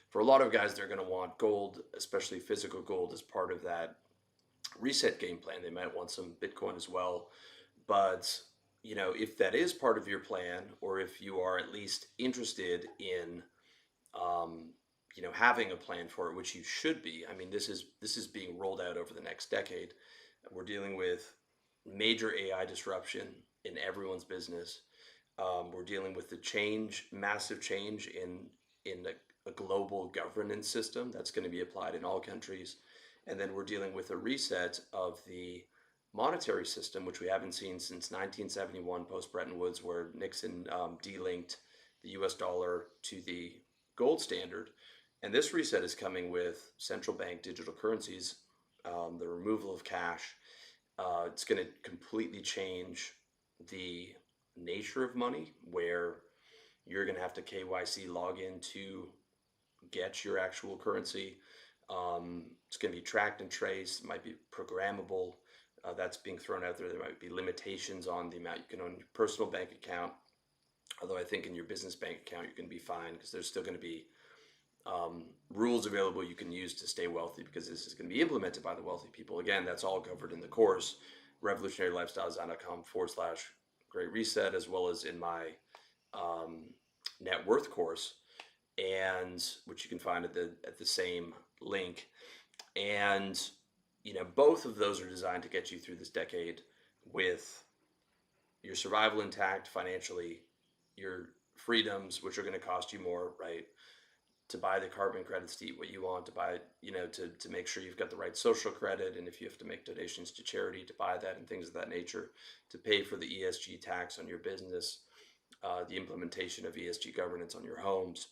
for a lot of guys, they're going to want gold, especially physical gold, as part of that reset game plan. They might want some Bitcoin as well. But, if that is part of your plan, or if you are at least interested in, um, having a plan for it, which you should be. I mean, this is being rolled out over the next decade. We're dealing with major AI disruption in everyone's business. We're dealing with the massive change in a global governance system that's going to be applied in all countries, and then we're dealing with a reset of the monetary system, which we haven't seen since 1971, post Bretton Woods, where Nixon delinked the U.S. dollar to the gold standard. And this reset is coming with central bank digital currencies, the removal of cash. It's going to completely change the nature of money, where you're going to have to KYC log in to get your actual currency. It's going to be tracked and traced. It might be programmable. That's being thrown out there. There might be limitations on the amount you can own in your personal bank account. Although I think in your business bank account, you're going to be fine, because there's still going to be rules available you can use to stay wealthy, because this is going to be implemented by the wealthy people. Again, that's all covered in the course, revolutionarylifestyles.com/great reset, as well as in my net worth course, and which you can find at the same link. And both of those are designed to get you through this decade with your survival intact financially, your freedoms, which are going to cost you more, right? To buy the carbon credits to eat what you want, to buy, to make sure you've got the right social credit, and if you have to make donations to charity, to buy that and things of that nature, to pay for the ESG tax on your business, the implementation of ESG governance on your homes.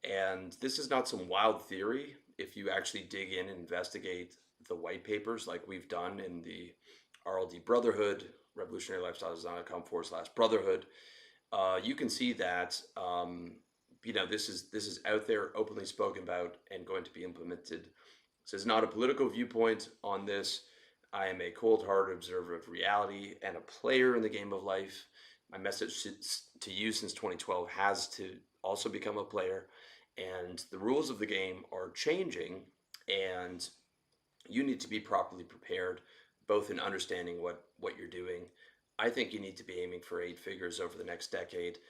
And this is not some wild theory. If you actually dig in and investigate the white papers, like we've done in the RLD Brotherhood, revolutionarylifestyles.com/brotherhood, you can see that this is out there, openly spoken about, and going to be implemented. This is not a political viewpoint on this. I am a cold-hearted observer of reality and a player in the game of life. My message to you since 2012 has to also become a player, and the rules of the game are changing, and you need to be properly prepared, both in understanding what you're doing. I think you need to be aiming for 8 figures over the next decade,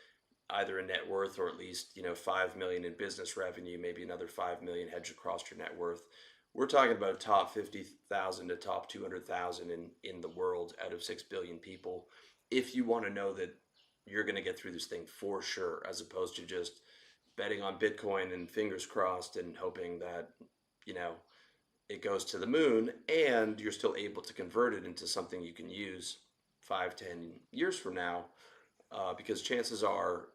either in net worth, or at least 5 million in business revenue, maybe another 5 million hedged across your net worth. We're talking about top 50,000 to top 200,000 in the world out of 6 billion people, if you want to know that you're going to get through this thing for sure, as opposed to just betting on Bitcoin and fingers crossed and hoping that it goes to the moon, and you're still able to convert it into something you can use 5-10 years from now, because chances are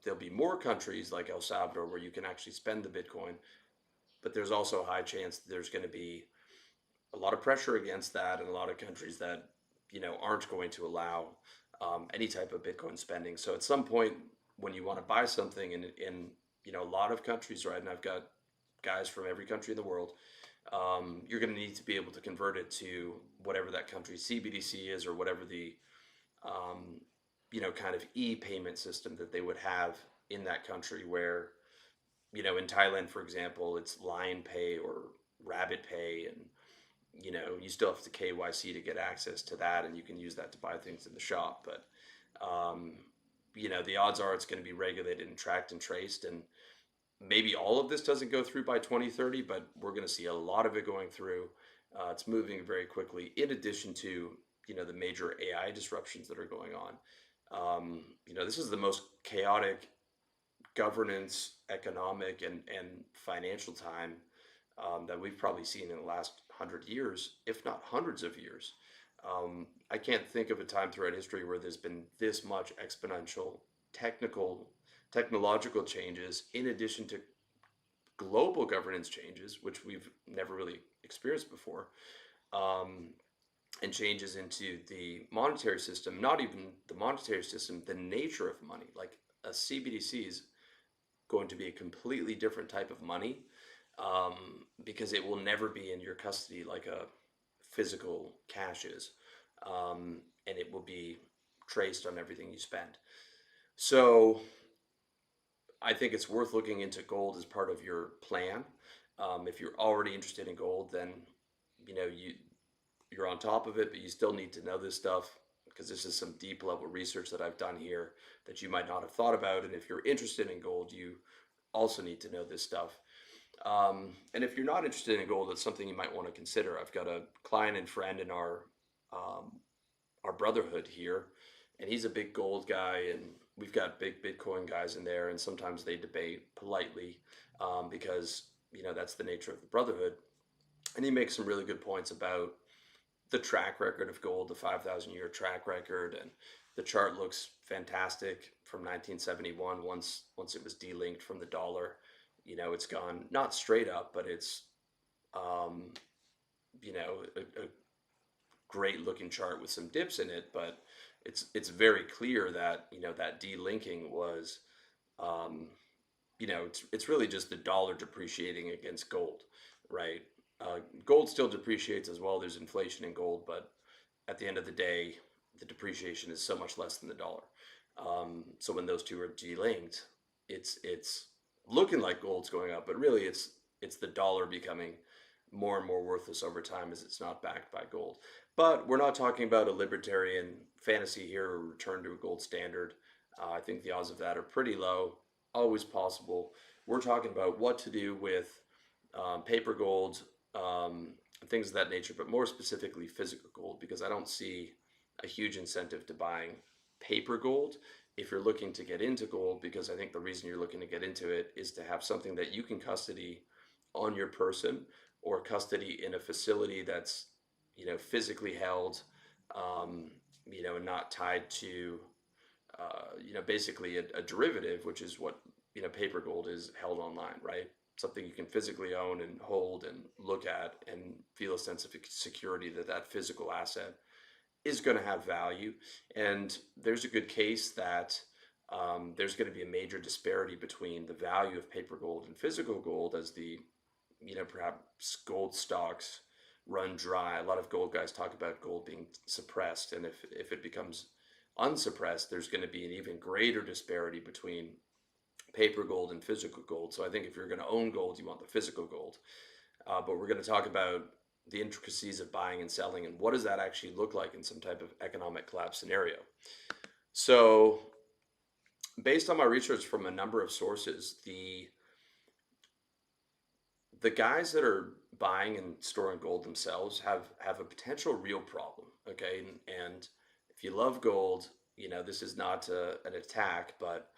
there'll be more countries like El Salvador where you can actually spend the Bitcoin, but there's also a high chance that there's going to be a lot of pressure against that, and a lot of countries that aren't going to allow any type of Bitcoin spending. So at some point, when you want to buy something in a lot of countries, right, and I've got guys from every country in the world, you're going to need to be able to convert it to whatever that country's CBDC is, or whatever the kind of e-payment system that they would have in that country, where in Thailand, for example, it's Line Pay or Rabbit Pay, and you still have to KYC to get access to that, and you can use that to buy things in the shop. But the odds are it's going to be regulated and tracked and traced, and maybe all of this doesn't go through by 2030, but we're going to see a lot of it going through. It's moving very quickly, in addition to the major AI disruptions that are going on. This is the most chaotic governance, economic, and financial time that we've probably seen in the last 100 years, if not hundreds of years. I can't think of a time throughout history where there's been this much exponential technological changes, in addition to global governance changes, which we've never really experienced before, and changes into the monetary system. Not even the monetary system, the nature of money. Like a CBDC is going to be a completely different type of money, because it will never be in your custody like a physical cash is, and it will be traced on everything you spend. So I think it's worth looking into gold as part of your plan. If you're already interested in gold, then you're on top of it, but you still need to know this stuff because this is some deep level research that I've done here that you might not have thought about. And if you're interested in gold, you also need to know this stuff. And if you're not interested in gold, it's something you might want to consider. I've got a client and friend in um, our brotherhood here, and he's a big gold guy, and we've got big Bitcoin guys in there, and sometimes they debate politely because that's the nature of the brotherhood. And he makes some really good points about the track record of gold, the 5,000 year track record, and the chart looks fantastic from 1971. Once it was delinked from the dollar, it's gone not straight up, but it's um, a great looking chart with some dips in it. But it's very clear that that delinking was um, it's really just the dollar depreciating against gold, right? Gold still depreciates as well. There's inflation in gold, but at the end of the day, the depreciation is so much less than the dollar. So when those two are delinked, it's looking like gold's going up, but really it's the dollar becoming more and more worthless over time as it's not backed by gold. But we're not talking about a libertarian fantasy here or return to a gold standard. I think the odds of that are pretty low, always possible. We're talking about what to do with paper gold, things of that nature, but more specifically physical gold, because I don't see a huge incentive to buying paper gold if you're looking to get into gold, because I think the reason you're looking to get into it is to have something that you can custody on your person or custody in a facility that's physically held, um, and not tied to basically a derivative, which is what paper gold is held online, right? Something you can physically own and hold and look at and feel a sense of security that that physical asset is going to have value. And there's a good case that there's going to be a major disparity between the value of paper gold and physical gold as the perhaps gold stocks run dry. A lot of gold guys talk about gold being suppressed, and if it becomes unsuppressed, there's going to be an even greater disparity between paper gold and physical gold. So I think if you're going to own gold, you want the physical gold. But we're going to talk about the intricacies of buying and selling and what does that actually look like in some type of economic collapse scenario. So based on my research from a number of sources, the guys that are buying and storing gold themselves have a potential real problem. Okay, and if you love gold, this is not an attack, but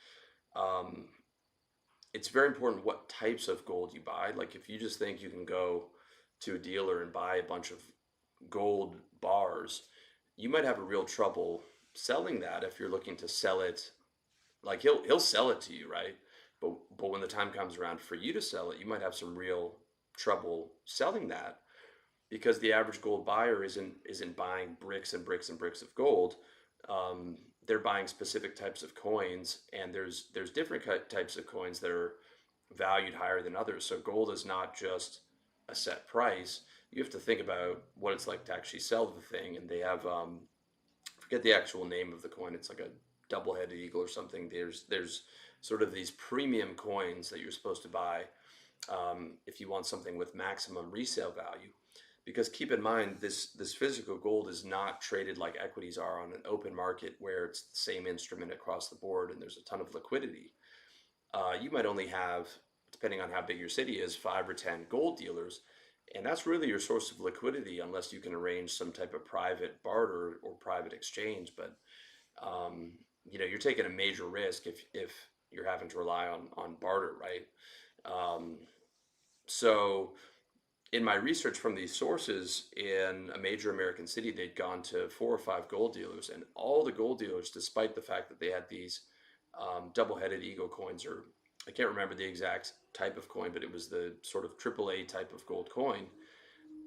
um, it's very important what types of gold you buy. Like if you just think you can go to a dealer and buy a bunch of gold bars, you might have a real trouble selling that if you're looking to sell it. Like he'll sell it to you, right? But when the time comes around for you to sell it, you might have some real trouble selling that because the average gold buyer isn't buying bricks and bricks and bricks of gold. They're buying specific types of coins, and there's different types of coins that are valued higher than others. So gold is not just a set price. You have to think about what it's like to actually sell the thing, and they have forget the actual name of the coin. It's like a double-headed eagle or something. There's sort of these premium coins that you're supposed to buy if you want something with maximum resale value. Because keep in mind, this physical gold is not traded like equities are on an open market where it's the same instrument across the board and there's a ton of liquidity. You might only have, depending on how big your city is, 5 or 10 gold dealers, and that's really your source of liquidity unless you can arrange some type of private barter or private exchange. But you're taking a major risk if you're having to rely on barter, right? Um, so in my research from these sources in a major American city, they'd gone to 4 or 5 gold dealers, and all the gold dealers, despite the fact that they had these double-headed eagle coins, or I can't remember the exact type of coin, but it was the sort of AAA type of gold coin.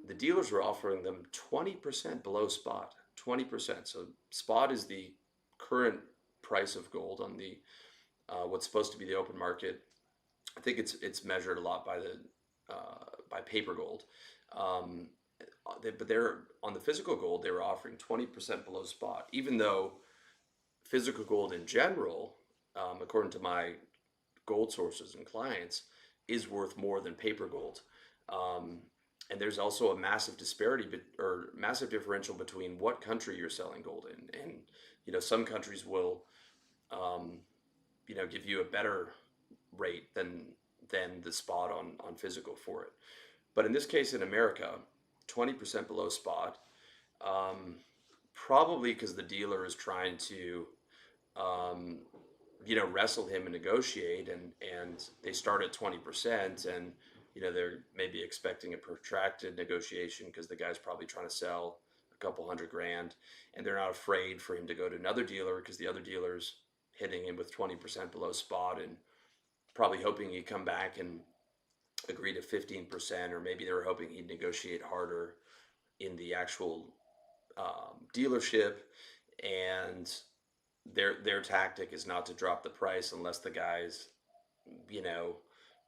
The dealers were offering them 20% below spot, 20%. So spot is the current price of gold on the what's supposed to be the open market. I think it's measured a lot by paper gold. Um, but they're on the physical gold, they were offering 20% below spot, even though physical gold in general, according to my gold sources and clients is worth more than paper gold. Um, and there's also a massive disparity or massive differential between what country you're selling gold in. And, some countries will, um, give you a better rate than the spot on physical for it. But in this case, in America, 20% below spot, um, probably because the dealer is trying to, um, wrestle him and negotiate, and they start at 20%, and they're maybe expecting a protracted negotiation because the guy's probably trying to sell a couple hundred grand, and they're not afraid for him to go to another dealer because the other dealer's hitting him with 20% below spot and probably hoping he'd come back and agree to 15%, or maybe they were hoping he'd negotiate harder in the actual dealership. And their tactic is not to drop the price unless the guy's, you know,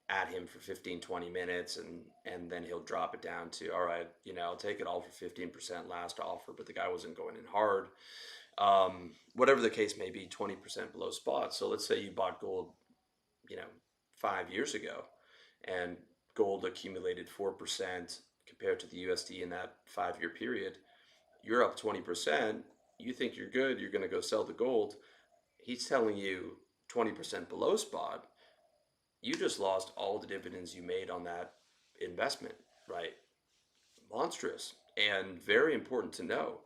at him for 15-20 minutes, and then he'll drop it down to, all right, I'll take it all for 15% last offer, but the guy wasn't going in hard. Whatever the case may be, 20% below spot. So let's say you bought gold, you know, 5 years ago, and gold accumulated 4% compared to the USD in that 5 year period. You're up 20%. You think you're good. You're going to go sell the gold. He's telling you 20% below spot. You just lost all the dividends you made on that investment, right? Monstrous, and very important to know.